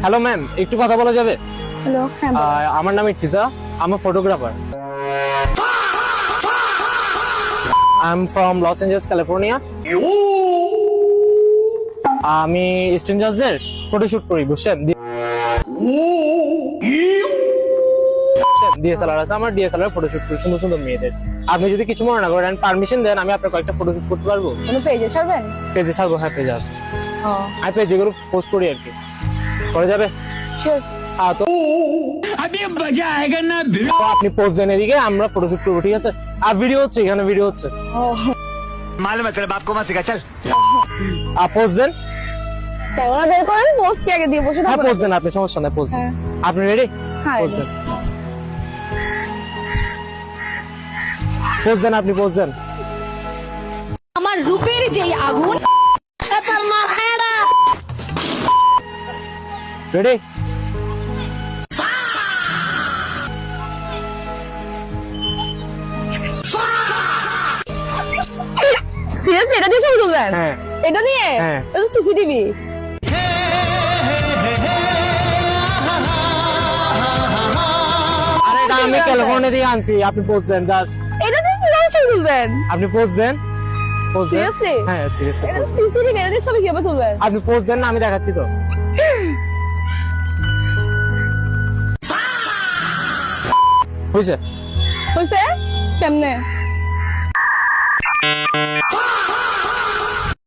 Hello ma'am, একটু কথা বলা যাবে? হ্যালো, হ্যাঁ বলো। আমার নাম ইর্তিজা, আমি photographer. I am from Los Angeles, California. আমি স্ট্রেঞ্জারদের ফটোশুট করি, বুঝছেন? ডিএসএলআর আছে আমার, ডিএসএলআর ফটোশুট করি সুন্দর সুন্দর মেয়েদের। আপনি যদি কিছু মনে না করেন, পারমিশন দেন, আমি আপনার কয়েকটা ফটোশুট করতে পারবো। কোনো পেজে ছাড়বেন? পেজে ছাড়বো, হ্যাঁ পেজে আছে। ও আমি পেজে যেগুলো পোস্ট করি আর কি, করে যাবে? শিওর। তো আপনি পোস্ট দেন এদিকে, আমরা ফটোশুট করবো, ঠিক আছে? আর ভিডিও হচ্ছে, এখানে ভিডিও হচ্ছে। ও मालूम है तेरे बाप को मत सिखा चल। পোস্ট দেন। ক্যামেরা বের করেন, পোস্ট কি আগে দিয়ে বসে হ্যাঁ থাকবেন? পোস্ট দেন, আপনি সমস্যা নাই, পোস্ট দেন। হ্যাঁ। আপনি রেডি? হ্যাঁ, পোস্ট দেন, পোস্ট দেন, আপনি পোস্ট দেন। আমার রূপের যেই আগুন রেডি? সিরিয়াসলি এটা দিয়ে ছবি তুলবেন? হ্যাঁ। এটা দিয়ে? হ্যাঁ। এটা তো সিসিটিভি। আরে এটা আমি ক্যালিফোর্নিয়া থেকে আনছি, আপনি পোস্ট দেন জাস্ট। এটা দিয়ে কিভাবে ছবি তুলবেন? আপনি পোস্ট দেন, পোস্ট দেন। Seriously? হ্যাঁ সিরিয়াসলি। এটা তো সিসিটিভি, এটা দিয়ে ছবি কিভাবে তুলবেন? আপনি পোস্ট দেন না, আমি দেখাচ্ছি তো। হয়েছে? হইছে? কেমনে?